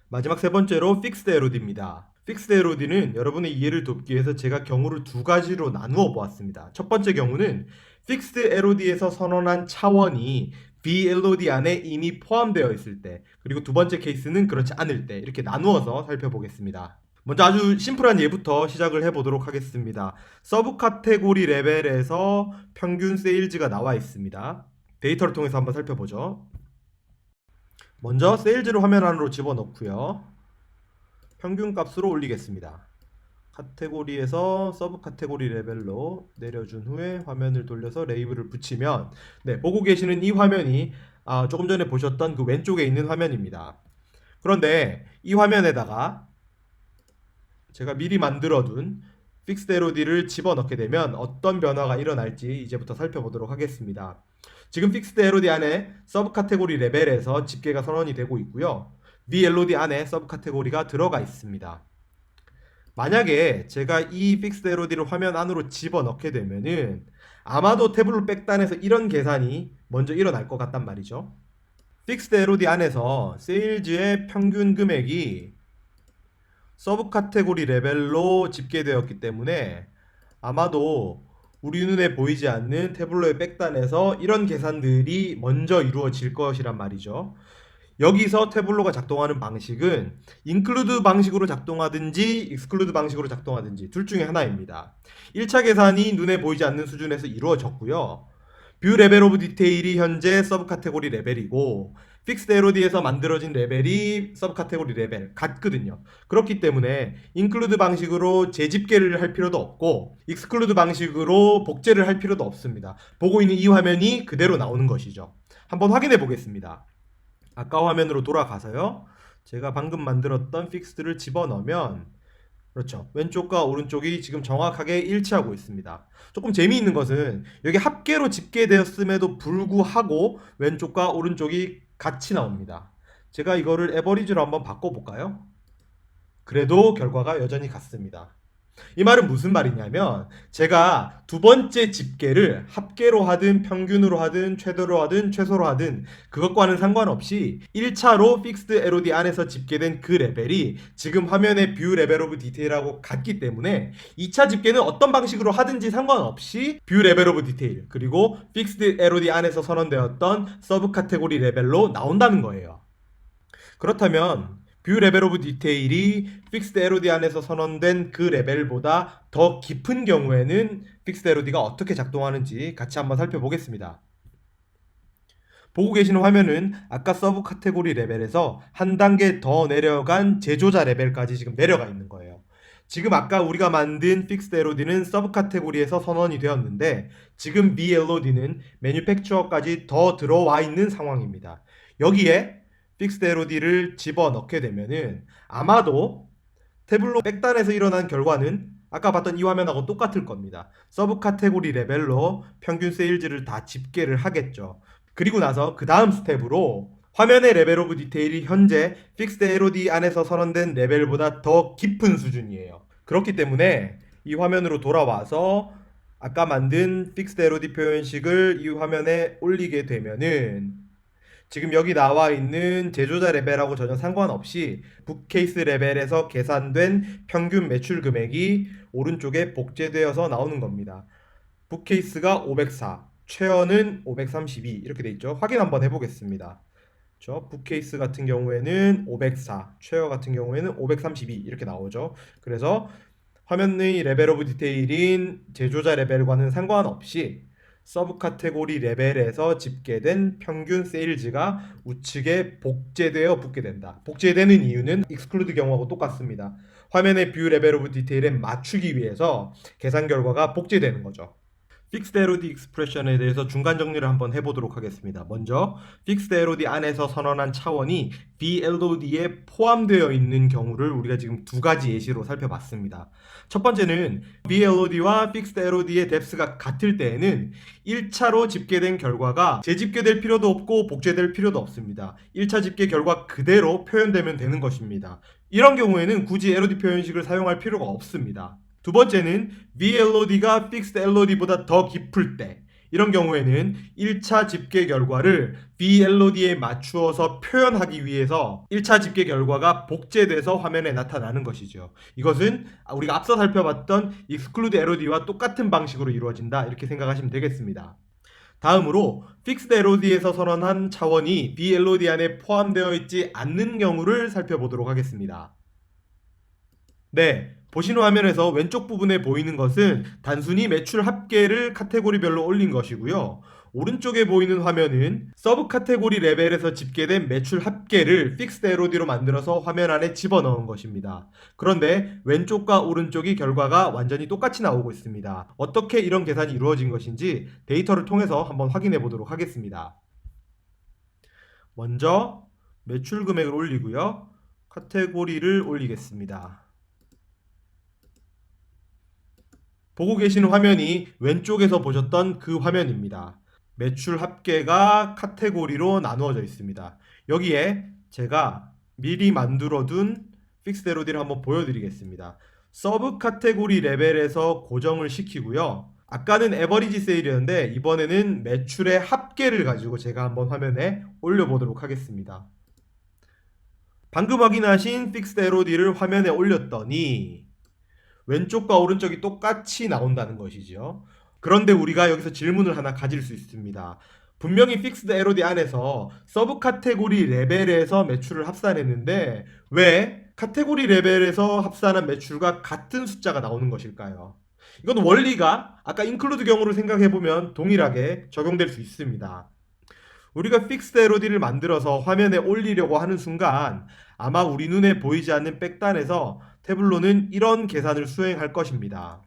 마지막 세 번째로 픽스드 LOD입니다. 픽스드 LOD는 여러분의 이해를 돕기 위해서 제가 경우를 두 가지로 나누어 보았습니다. 첫 번째 경우는 픽스드 LOD에서 선언한 차원이 VLOD 안에 이미 포함되어 있을 때, 그리고 두 번째 케이스는 그렇지 않을 때, 이렇게 나누어서 살펴보겠습니다. 먼저 아주 심플한 예부터 시작을 해보도록 하겠습니다. 서브 카테고리 레벨에서 평균 세일즈가 나와 있습니다. 데이터를 통해서 한번 살펴보죠. 먼저 세일즈를 화면 안으로 집어넣고요. 평균 값으로 올리겠습니다. 카테고리에서 서브 카테고리 레벨로 내려준 후에 화면을 돌려서 레이블을 붙이면, 보고 계시는 이 화면이 조금 전에 보셨던 그 왼쪽에 있는 화면입니다. 그런데 이 화면에다가 제가 미리 만들어둔 픽스드 LOD를 집어넣게 되면 어떤 변화가 일어날지 이제부터 살펴보도록 하겠습니다. 지금 픽스드 LOD 안에 서브 카테고리 레벨에서 집계가 선언이 되고 있고요. VLOD 안에 서브 카테고리가 들어가 있습니다. 만약에 제가 이 픽스드 LOD를 화면 안으로 집어넣게 되면은 아마도 태블로 백단에서 이런 계산이 먼저 일어날 것 같단 말이죠. 픽스드 LOD 안에서 세일즈의 평균 금액이 서브 카테고리 레벨로 집계되었기 때문에 아마도 우리 눈에 보이지 않는 태블로의 백단에서 이런 계산들이 먼저 이루어질 것이란 말이죠. 여기서 태블로가 작동하는 방식은 include 방식으로 작동하든지 exclude 방식으로 작동하든지 둘 중에 하나입니다. 1차 계산이 눈에 보이지 않는 수준에서 이루어졌고요. 뷰 레벨 오브 디테일이 현재 서브 카테고리 레벨이고 픽스드 LOD에서 만들어진 레벨이 서브 카테고리 레벨 같거든요. 그렇기 때문에 include 방식으로 재집계를 할 필요도 없고 exclude 방식으로 복제를 할 필요도 없습니다. 보고 있는 이 화면이 그대로 나오는 것이죠. 한번 확인해 보겠습니다. 아까 화면으로 돌아가서요. 제가 방금 만들었던 픽스드를 집어넣으면 그렇죠. 왼쪽과 오른쪽이 지금 정확하게 일치하고 있습니다. 조금 재미있는 것은 여기 합계로 집계되었음에도 불구하고 왼쪽과 오른쪽이 같이 나옵니다. 제가 이거를 에버리지로 한번 바꿔볼까요? 그래도 결과가 여전히 같습니다. 이 말은 무슨 말이냐면 제가 두 번째 집계를 합계로 하든 평균으로 하든 최대로 하든 최소로 하든 그것과는 상관없이 1차로 픽스드 LOD 안에서 집계된 그 레벨이 지금 화면의 뷰 레벨 오브 디테일하고 같기 때문에 2차 집계는 어떤 방식으로 하든지 상관없이 뷰 레벨 오브 디테일 그리고 픽스드 LOD 안에서 선언되었던 서브 카테고리 레벨로 나온다는 거예요. 그렇다면 뷰 레벨 오브 디테일이 픽스드 LOD 안에서 선언된 그 레벨보다 더 깊은 경우에는 픽스드 LOD가 어떻게 작동하는지 같이 한번 살펴보겠습니다. 보고 계시는 화면은 아까 서브 카테고리 레벨에서 한 단계 더 내려간 제조자 레벨까지 지금 내려가 있는 거예요. 지금 아까 우리가 만든 픽스드 LOD는 서브 카테고리에서 선언이 되었는데 지금 VLOD는 매뉴팩처어까지 더 들어와 있는 상황입니다. 여기에 픽스드 LOD를 집어넣게 되면은 아마도 태블로 백단에서 일어난 결과는 아까 봤던 이 화면하고 똑같을 겁니다. 서브 카테고리 레벨로 평균 세일즈를 다 집계를 하겠죠. 그리고 나서 그 다음 스텝으로 화면의 레벨 오브 디테일이 현재 픽스드 LOD 안에서 선언된 레벨보다 더 깊은 수준이에요. 그렇기 때문에 이 화면으로 돌아와서 아까 만든 픽스드 LOD 표현식을 이 화면에 올리게 되면은 지금 여기 나와 있는 제조자 레벨하고 전혀 상관없이 북케이스 레벨에서 계산된 평균 매출 금액이 오른쪽에 복제되어서 나오는 겁니다. 북케이스가 504, 최어는 532 이렇게 돼 있죠. 확인 한번 해보겠습니다. 북케이스 같은 경우에는 504, 최어 같은 경우에는 532 이렇게 나오죠. 그래서 화면의 레벨 오브 디테일인 제조자 레벨과는 상관없이 서브 카테고리 레벨에서 집계된 평균 세일즈가 우측에 복제되어 붙게 된다. 복제되는 이유는 익스클루드 경우하고 똑같습니다. 화면의 뷰 레벨 오브 디테일에 맞추기 위해서 계산 결과가 복제되는 거죠. 픽스드 LOD 익스프레션에 대해서 중간 정리를 한번 해보도록 하겠습니다. 먼저 픽스드 LOD 안에서 선언한 차원이 VLOD에 포함되어 있는 경우를 우리가 지금 두 가지 예시로 살펴봤습니다. 첫 번째는 VLOD와 픽스드 LOD의 뎁스가 같을 때에는 1차로 집계된 결과가 재집계될 필요도 없고 복제될 필요도 없습니다. 1차 집계 결과 그대로 표현되면 되는 것입니다. 이런 경우에는 굳이 LOD 표현식을 사용할 필요가 없습니다. 두 번째는 VLOD가 픽스드 LOD보다 더 깊을 때 이런 경우에는 1차 집계 결과를 VLOD에 맞추어서 표현하기 위해서 1차 집계 결과가 복제돼서 화면에 나타나는 것이죠. 이것은 우리가 앞서 살펴봤던 exclude LOD와 똑같은 방식으로 이루어진다, 이렇게 생각하시면 되겠습니다. 다음으로 Fixed LOD에서 선언한 차원이 VLOD 안에 포함되어 있지 않는 경우를 살펴보도록 하겠습니다. 네, 보시는 화면에서 왼쪽 부분에 보이는 것은 단순히 매출 합계를 카테고리별로 올린 것이고요. 오른쪽에 보이는 화면은 서브 카테고리 레벨에서 집계된 매출 합계를 Fixed LOD로 만들어서 화면 안에 집어넣은 것입니다. 그런데 왼쪽과 오른쪽이 결과가 완전히 똑같이 나오고 있습니다. 어떻게 이런 계산이 이루어진 것인지 데이터를 통해서 한번 확인해 보도록 하겠습니다. 먼저 매출 금액을 올리고요. 카테고리를 올리겠습니다. 보고 계시는 화면이 왼쪽에서 보셨던 그 화면입니다. 매출 합계가 카테고리로 나누어져 있습니다. 여기에 제가 미리 만들어둔 픽스드 LOD를 한번 보여드리겠습니다. 서브 카테고리 레벨에서 고정을 시키고요. 아까는 에버리지 세일이었는데 이번에는 매출의 합계를 가지고 제가 한번 화면에 올려보도록 하겠습니다. 방금 확인하신 픽스드 LOD를 화면에 올렸더니 왼쪽과 오른쪽이 똑같이 나온다는 것이죠. 그런데 우리가 여기서 질문을 하나 가질 수 있습니다. 분명히 Fixed LOD 안에서 서브 카테고리 레벨에서 매출을 합산했는데 왜 카테고리 레벨에서 합산한 매출과 같은 숫자가 나오는 것일까요? 이건 원리가 아까 include 경우를 생각해보면 동일하게 적용될 수 있습니다. 우리가 Fixed LOD를 만들어서 화면에 올리려고 하는 순간 아마 우리 눈에 보이지 않는 백단에서 태블로는 이런 계산을 수행할 것입니다.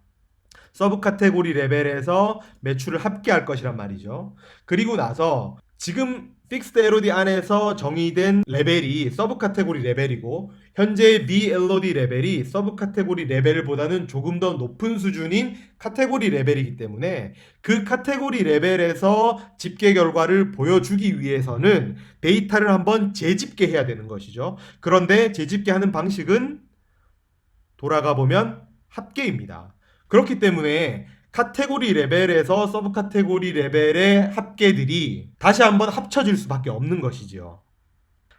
서브 카테고리 레벨에서 매출을 합계할 것이란 말이죠. 그리고 나서 지금 Fixed LOD 안에서 정의된 레벨이 서브 카테고리 레벨이고 현재 VLOD 레벨이 서브 카테고리 레벨보다는 조금 더 높은 수준인 카테고리 레벨이기 때문에 그 카테고리 레벨에서 집계 결과를 보여주기 위해서는 데이터를 한번 재집계해야 되는 것이죠. 그런데 재집계하는 방식은 돌아가 보면 합계입니다. 그렇기 때문에 카테고리 레벨에서 서브 카테고리 레벨의 합계들이 다시 한번 합쳐질 수밖에 없는 것이죠.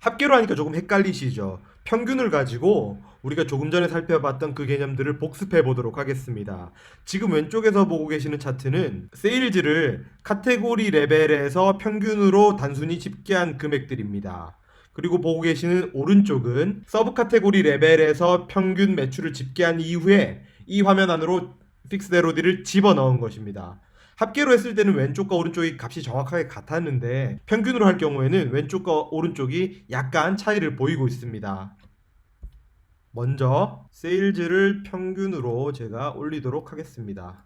합계로 하니까 조금 헷갈리시죠? 평균을 가지고 우리가 조금 전에 살펴봤던 그 개념들을 복습해 보도록 하겠습니다. 지금 왼쪽에서 보고 계시는 차트는 세일즈를 카테고리 레벨에서 평균으로 단순히 집계한 금액들입니다. 그리고 보고 계시는 오른쪽은 서브 카테고리 레벨에서 평균 매출을 집계한 이후에 이 화면 안으로 픽스드 LOD를 집어넣은 것입니다. 합계로 했을 때는 왼쪽과 오른쪽이 값이 정확하게 같았는데 평균으로 할 경우에는 왼쪽과 오른쪽이 약간 차이를 보이고 있습니다. 먼저 세일즈를 평균으로 제가 올리도록 하겠습니다.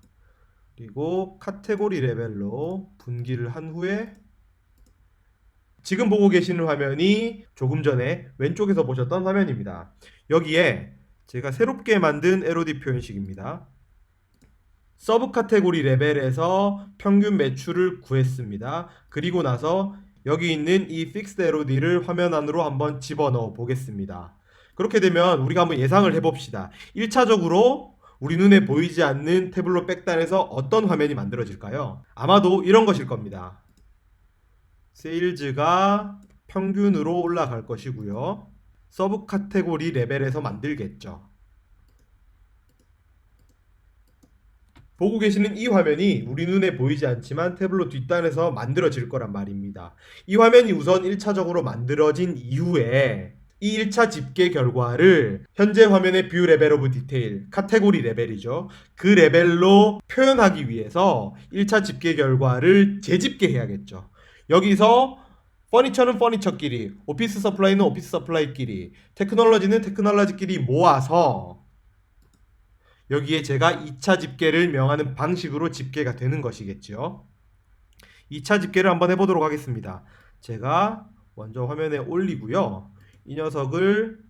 그리고 카테고리 레벨로 분기를 한 후에 지금 보고 계시는 화면이 조금 전에 왼쪽에서 보셨던 화면입니다. 여기에 제가 새롭게 만든 LOD 표현식입니다. 서브 카테고리 레벨에서 평균 매출을 구했습니다. 그리고 나서 여기 있는 이 Fixed LOD를 화면 안으로 한번 집어넣어 보겠습니다. 그렇게 되면 우리가 한번 예상을 해봅시다. 1차적으로 우리 눈에 보이지 않는 태블로 백단에서 어떤 화면이 만들어질까요? 아마도 이런 것일 겁니다. 세일즈가 평균으로 올라갈 것이고요. 서브 카테고리 레벨에서 만들겠죠. 보고 계시는 이 화면이 우리 눈에 보이지 않지만 태블로 뒷단에서 만들어질 거란 말입니다. 이 화면이 우선 1차적으로 만들어진 이후에 이 1차 집계 결과를 현재 화면의 뷰 레벨 오브 디테일, 카테고리 레벨이죠. 그 레벨로 표현하기 위해서 1차 집계 결과를 재집계해야겠죠. 여기서 퍼니처는 퍼니처끼리, 오피스 서플라이는 오피스 서플라이끼리, 테크놀로지는 테크놀로지끼리 모아서 여기에 제가 2차 집계를 명하는 방식으로 집계가 되는 것이겠죠. 2차 집계를 한번 해보도록 하겠습니다. 제가 먼저 화면에 올리고요. 이 녀석을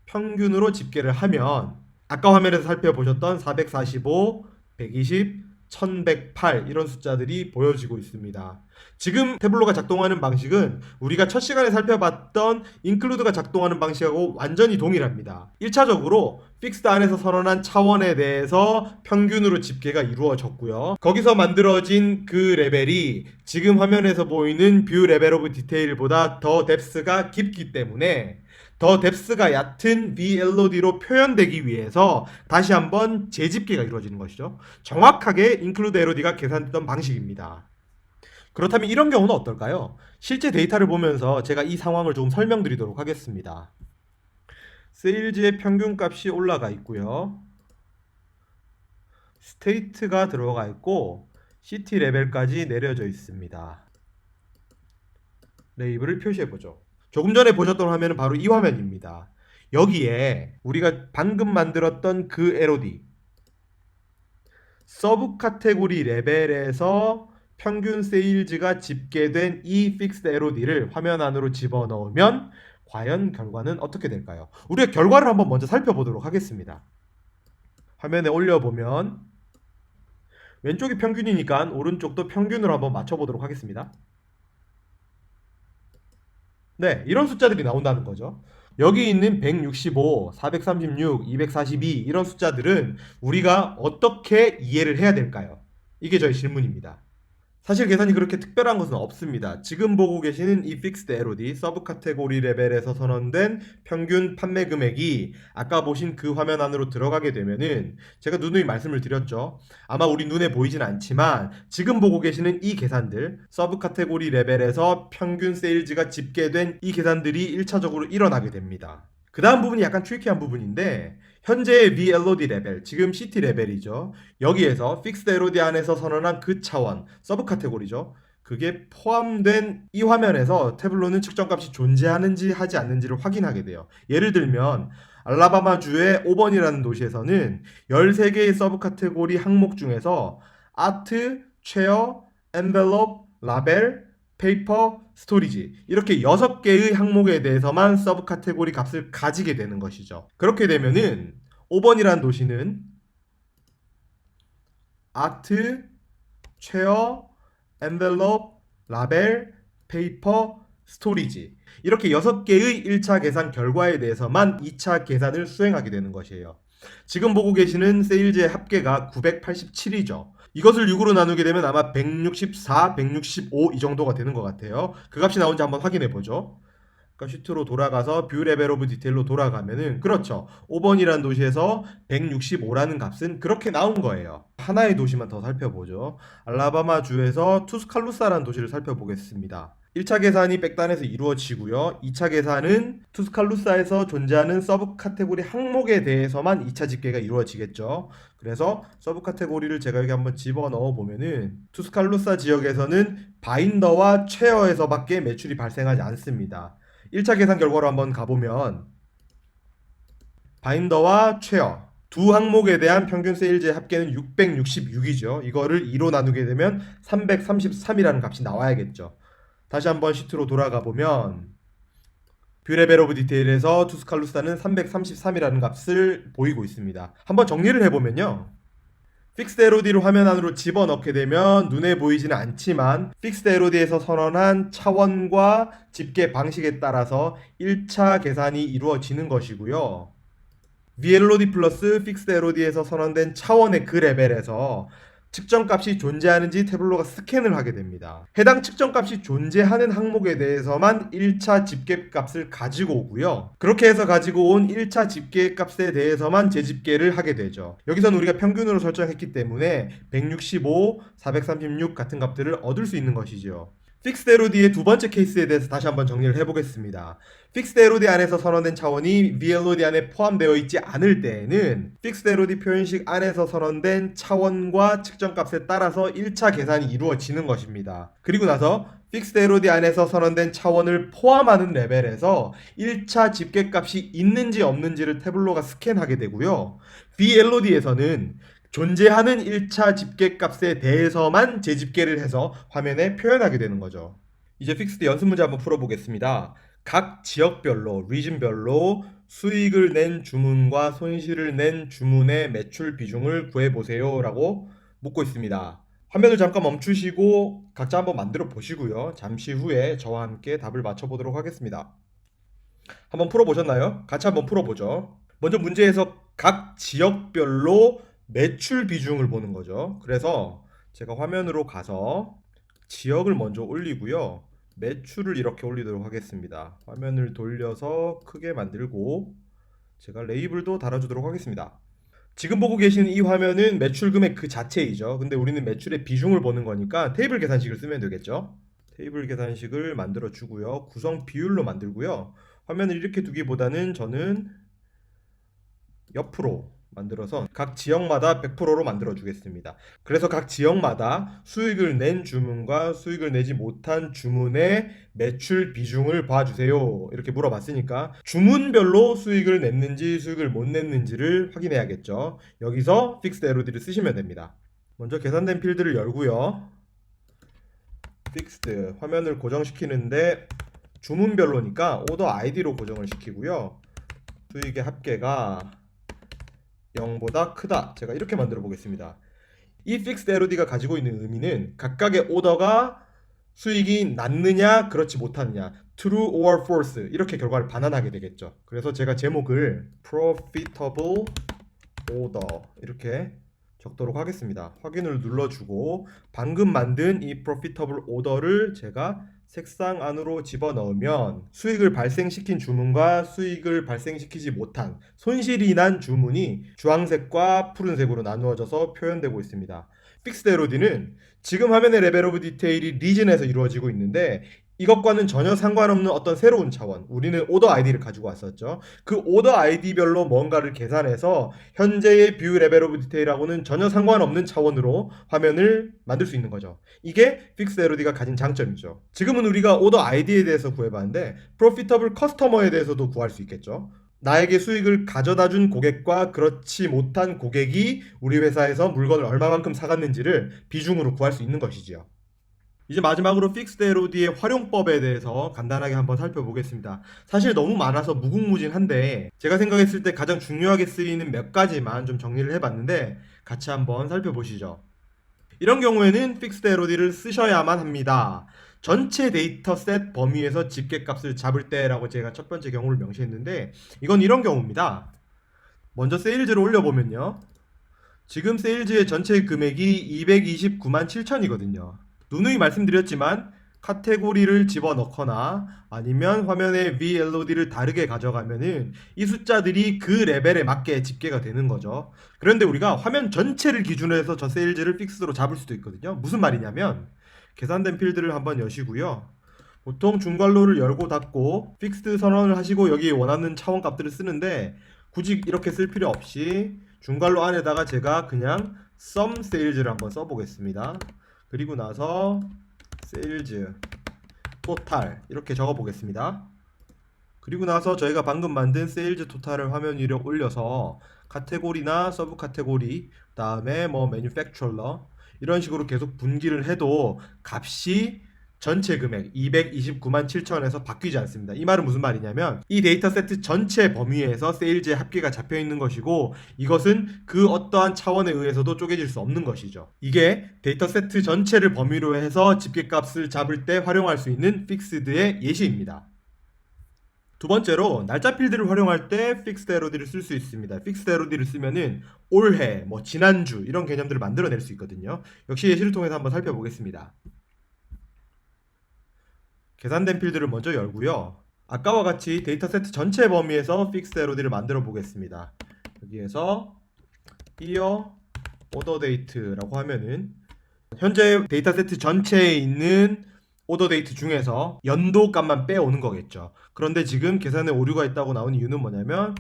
평균으로 집계를 하면 아까 화면에서 살펴보셨던 445, 120, 1108 이런 숫자들이 보여지고 있습니다. 지금 태블로가 작동하는 방식은 우리가 첫 시간에 살펴봤던 include가 작동하는 방식하고 완전히 동일합니다. 1차적으로 fixed 안에서 선언한 차원에 대해서 평균으로 집계가 이루어졌고요. 거기서 만들어진 그 레벨이 지금 화면에서 보이는 view level of detail보다 더 depth가 깊기 때문에 더 뎁스가 얕은 VLOD로 표현되기 위해서 다시 한번 재집계가 이루어지는 것이죠. 정확하게 include LOD가 계산됐던 방식입니다. 그렇다면 이런 경우는 어떨까요? 실제 데이터를 보면서 제가 이 상황을 조금 설명드리도록 하겠습니다. 세일즈의 평균값이 올라가 있고요. 스테이트가 들어가 있고 시티 레벨까지 내려져 있습니다. 레이블을 표시해보죠. 조금 전에 보셨던 화면은 바로 이 화면입니다. 여기에 우리가 방금 만들었던 그 LOD 서브 카테고리 레벨에서 평균 세일즈가 집계된 이 픽스드 LOD를 화면 안으로 집어넣으면 과연 결과는 어떻게 될까요? 우리가 결과를 한번 먼저 살펴보도록 하겠습니다. 화면에 올려보면 왼쪽이 평균이니까 오른쪽도 평균으로 한번 맞춰보도록 하겠습니다. 네, 이런 숫자들이 나온다는 거죠. 여기 있는 165, 436, 242 이런 숫자들은 우리가 어떻게 이해를 해야 될까요? 이게 저의 질문입니다. 사실 계산이 그렇게 특별한 것은 없습니다. 지금 보고 계시는 이 픽스드 LOD 서브 카테고리 레벨에서 선언된 평균 판매 금액이 아까 보신 그 화면 안으로 들어가게 되면은 제가 누누이 말씀을 드렸죠. 아마 우리 눈에 보이진 않지만 지금 보고 계시는 이 계산들 서브 카테고리 레벨에서 평균 세일즈가 집계된 이 계산들이 1차적으로 일어나게 됩니다. 그 다음 부분이 약간 트리키한 부분인데 현재의 VLOD 레벨, 지금 CT 레벨이죠. 여기에서 픽스드 LOD 안에서 선언한 그 차원, 서브 카테고리죠. 그게 포함된 이 화면에서 태블로는 측정값이 존재하는지 하지 않는지를 확인하게 돼요. 예를 들면 알라바마주의 5번이라는 도시에서는 13개의 서브 카테고리 항목 중에서 아트, 체어, 엔벨롭, 라벨, 페이퍼, 스토리지 이렇게 6개의 항목에 대해서만 서브 카테고리 값을 가지게 되는 것이죠. 그렇게 되면은 5번이라는 도시는 아트, 체어, 엔벨롭, 라벨, 페이퍼, 스토리지 이렇게 6개의 1차 계산 결과에 대해서만 2차 계산을 수행하게 되는 것이에요. 지금 보고 계시는 세일즈의 합계가 987이죠. 이것을 6으로 나누게 되면 아마 164, 165 이 정도가 되는 것 같아요. 그 값이 나온지 한번 확인해 보죠. 그러니까 슈트로 돌아가서 뷰 레벨 오브 디테일로 돌아가면은 그렇죠. 5번이라는 도시에서 165라는 값은 그렇게 나온 거예요. 하나의 도시만 더 살펴보죠. 알라바마 주에서 투스칼루사라는 도시를 살펴보겠습니다. 1차 계산이 백단에서 이루어지고요. 2차 계산은 투스칼루사에서 존재하는 서브 카테고리 항목에 대해서만 2차 집계가 이루어지겠죠. 그래서 서브 카테고리를 제가 여기 한번 집어넣어 보면은 투스칼루사 지역에서는 바인더와 체어에서밖에 매출이 발생하지 않습니다. 1차 계산 결과로 한번 가보면 바인더와 체어 두 항목에 대한 평균 세일즈의 합계는 666이죠. 이거를 2로 나누게 되면 333이라는 값이 나와야겠죠. 다시 한번 시트로 돌아가 보면 뷰 레벨 오브 디테일에서 투스칼루사는 333이라는 값을 보이고 있습니다. 한번 정리를 해보면요. 픽스드 LOD를 화면 안으로 집어넣게 되면 눈에 보이지는 않지만 픽스드 LOD에서 선언한 차원과 집계 방식에 따라서 1차 계산이 이루어지는 것이고요. VLOD 플러스 픽스드 LOD에서 선언된 차원의 그 레벨에서 측정값이 존재하는지 태블로가 스캔을 하게 됩니다. 해당 측정값이 존재하는 항목에 대해서만 1차 집계값을 가지고 오고요. 그렇게 해서 가지고 온 1차 집계값에 대해서만 재집계를 하게 되죠. 여기서는 우리가 평균으로 설정했기 때문에 165, 436 같은 값들을 얻을 수 있는 것이죠. 픽스드 LOD의 두 번째 케이스에 대해서 다시 한번 정리를 해보겠습니다. 픽스드 LOD 안에서 선언된 차원이 VLOD 안에 포함되어 있지 않을 때에는 픽스드 LOD 표현식 안에서 선언된 차원과 측정값에 따라서 1차 계산이 이루어지는 것입니다. 그리고 나서 픽스드 LOD 안에서 선언된 차원을 포함하는 레벨에서 1차 집계값이 있는지 없는지를 태블로가 스캔하게 되고요. VLOD에서는 존재하는 1차 집계값에 대해서만 재집계를 해서 화면에 표현하게 되는 거죠. 이제 픽스드 연습 문제 한번 풀어보겠습니다. 각 지역별로, 리즌별로 수익을 낸 주문과 손실을 낸 주문의 매출 비중을 구해보세요 라고 묻고 있습니다. 화면을 잠깐 멈추시고 각자 한번 만들어 보시고요. 잠시 후에 저와 함께 답을 맞춰보도록 하겠습니다. 한번 풀어보셨나요? 같이 한번 풀어보죠. 먼저 문제에서 각 지역별로 매출 비중을 보는 거죠. 그래서 제가 화면으로 가서 지역을 먼저 올리고요. 매출을 이렇게 올리도록 하겠습니다. 화면을 돌려서 크게 만들고 제가 레이블도 달아주도록 하겠습니다. 지금 보고 계시는 이 화면은 매출 금액 그 자체이죠. 근데 우리는 매출의 비중을 보는 거니까 테이블 계산식을 쓰면 되겠죠. 테이블 계산식을 만들어 주고요. 구성 비율로 만들고요. 화면을 이렇게 두기보다는 저는 옆으로 만들어서 각 지역마다 100%로 만들어 주겠습니다. 그래서 각 지역마다 수익을 낸 주문과 수익을 내지 못한 주문의 매출 비중을 봐주세요. 이렇게 물어봤으니까 주문별로 수익을 냈는지 수익을 못 냈는지를 확인해야겠죠. 여기서 픽스드 LOD를 쓰시면 됩니다. 먼저 계산된 필드를 열고요. 픽스드 화면을 고정시키는데 주문별로니까 오더 아이디로 고정을 시키고요. 수익의 합계가 0보다 크다. 제가 이렇게 만들어 보겠습니다. 이 fixed LOD가 가지고 있는 의미는 각각의 오더가 수익이 났느냐 그렇지 못하느냐, true or false 이렇게 결과를 반환하게 되겠죠. 그래서 제가 제목을 profitable order 이렇게 적도록 하겠습니다. 확인을 눌러주고 방금 만든 이 profitable order를 제가 색상 안으로 집어넣으면 수익을 발생시킨 주문과 수익을 발생시키지 못한 손실이 난 주문이 주황색과 푸른색으로 나누어져서 표현되고 있습니다. 픽스드 LOD는 지금 화면의 레벨 오브 디테일이 리즌에서 이루어지고 있는데 이것과는 전혀 상관없는 어떤 새로운 차원, 우리는 오더 아이디를 가지고 왔었죠. 그 오더 아이디별로 뭔가를 계산해서 현재의 뷰 레벨 오브 디테일하고는 전혀 상관없는 차원으로 화면을 만들 수 있는 거죠. 이게 픽스 LOD가 가진 장점이죠. 지금은 우리가 오더 아이디에 대해서 구해봤는데 프로피터블 커스터머에 대해서도 구할 수 있겠죠. 나에게 수익을 가져다 준 고객과 그렇지 못한 고객이 우리 회사에서 물건을 얼마만큼 사갔는지를 비중으로 구할 수 있는 것이지요. 이제 마지막으로 픽스드 LOD의 활용법에 대해서 간단하게 한번 살펴보겠습니다. 사실 너무 많아서 무궁무진한데 제가 생각했을 때 가장 중요하게 쓰이는 몇 가지만 좀 정리를 해봤는데 같이 한번 살펴보시죠. 이런 경우에는 픽스드 LOD를 쓰셔야만 합니다. 전체 데이터셋 범위에서 집계값을 잡을 때라고 제가 첫 번째 경우를 명시했는데 이건 이런 경우입니다. 먼저 세일즈를 올려보면요. 지금 세일즈의 전체 금액이 229만 7천이거든요. 누누이 말씀드렸지만 카테고리를 집어넣거나 아니면 화면에 VLOD를 다르게 가져가면은 이 숫자들이 그 레벨에 맞게 집계가 되는 거죠. 그런데 우리가 화면 전체를 기준으로 해서 저 세일즈를 픽스로 잡을 수도 있거든요. 무슨 말이냐면 계산된 필드를 한번 여시고요. 보통 중괄호를 열고 닫고 픽스드 선언을 하시고 여기 원하는 차원 값들을 쓰는데 굳이 이렇게 쓸 필요 없이 중괄호 안에다가 제가 그냥 sum sales를 한번 써보겠습니다. 그리고 나서 세일즈 토탈 이렇게 적어 보겠습니다. 그리고 나서 저희가 방금 만든 세일즈 토탈을 화면 위로 올려서 카테고리나 서브 카테고리 그다음에 뭐 매뉴팩처러 이런 식으로 계속 분기를 해도 값이 전체 금액 229만 7천에서 바뀌지 않습니다. 이 말은 무슨 말이냐면 이 데이터 세트 전체 범위에서 세일즈의 합계가 잡혀 있는 것이고 이것은 그 어떠한 차원에 의해서도 쪼개질 수 없는 것이죠. 이게 데이터 세트 전체를 범위로 해서 집계값을 잡을 때 활용할 수 있는 픽스드의 예시입니다. 두 번째로 날짜 필드를 활용할 때 픽스드 LOD를 쓸 수 있습니다. 픽스드 LOD를 쓰면은 올해, 뭐 지난주 이런 개념들을 만들어낼 수 있거든요. 역시 예시를 통해서 한번 살펴보겠습니다. 계산된 필드를 먼저 열고요. 아까와 같이 데이터 세트 전체 범위에서 픽스드 LOD를 만들어 보겠습니다. 여기에서 year order date라고 하면은 현재 데이터 세트 전체에 있는 오더 데이트 중에서 연도 값만 빼오는 거겠죠. 그런데 지금 계산에 오류가 있다고 나온 이유는 뭐냐면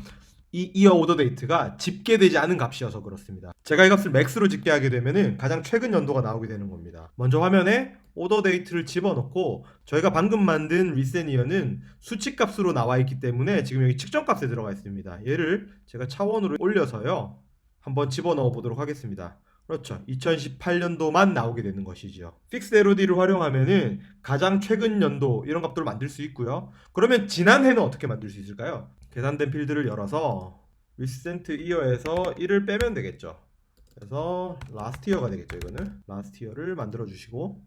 이 이어 오더 데이트가 집계되지 않은 값이어서 그렇습니다. 제가 이 값을 맥스로 집계하게 되면은 가장 최근 연도가 나오게 되는 겁니다. 먼저 화면에 오더 데이트를 집어넣고 저희가 방금 만든 리센 이어는 수치 값으로 나와 있기 때문에 지금 여기 측정 값에 들어가 있습니다. 얘를 제가 차원으로 올려서요. 한번 집어넣어 보도록 하겠습니다. 그렇죠. 2018년도만 나오게 되는 것이지요. 픽스 LOD를 활용하면은 가장 최근 연도 이런 값들을 만들 수 있고요. 그러면 지난해는 어떻게 만들 수 있을까요? 계산된 필드를 열어서 recent year에서 1을 빼면 되겠죠. 그래서 last year가 되겠죠. 이거는 last year를 만들어 주시고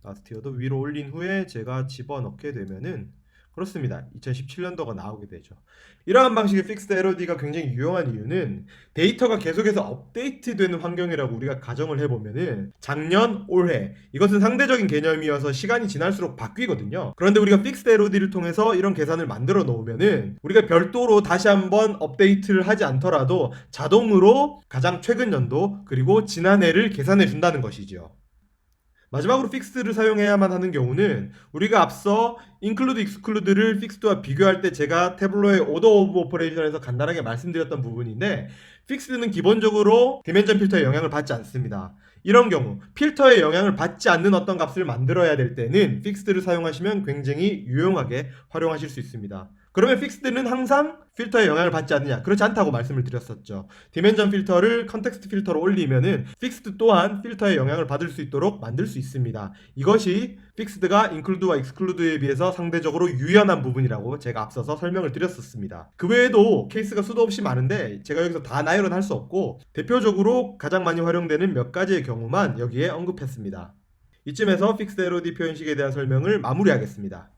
last year도 위로 올린 후에 제가 집어넣게 되면은 그렇습니다. 2017년도가 나오게 되죠. 이러한 방식의 픽스드 LOD가 굉장히 유용한 이유는 데이터가 계속해서 업데이트되는 환경이라고 우리가 가정을 해보면은 작년, 올해 이것은 상대적인 개념이어서 시간이 지날수록 바뀌거든요. 그런데 우리가 픽스드 LOD를 통해서 이런 계산을 만들어 놓으면은 우리가 별도로 다시 한번 업데이트를 하지 않더라도 자동으로 가장 최근 연도 그리고 지난해를 계산해 준다는 것이죠. 마지막으로 픽스드를 사용해야만 하는 경우는 우리가 앞서 include, exclude를 픽스드와 비교할 때 제가 태블로의 order of operation에서 간단하게 말씀드렸던 부분인데 픽스드는 기본적으로 디멘전 필터의 영향을 받지 않습니다. 이런 경우 필터의 영향을 받지 않는 어떤 값을 만들어야 될 때는 픽스드를 사용하시면 굉장히 유용하게 활용하실 수 있습니다. 그러면 픽스드는 항상 필터의 영향을 받지 않느냐? 그렇지 않다고 말씀을 드렸었죠. 디멘전 필터를 컨텍스트 필터로 올리면은 픽스드 또한 필터의 영향을 받을 수 있도록 만들 수 있습니다. 이것이 픽스드가 인클루드와 익스클루드에 비해서 상대적으로 유연한 부분이라고 제가 앞서서 설명을 드렸었습니다. 그 외에도 케이스가 수도 없이 많은데 제가 여기서 다 나열은 할 수 없고 대표적으로 가장 많이 활용되는 몇 가지의 경우만 여기에 언급했습니다. 이쯤에서 픽스드 LOD 표현식에 대한 설명을 마무리하겠습니다.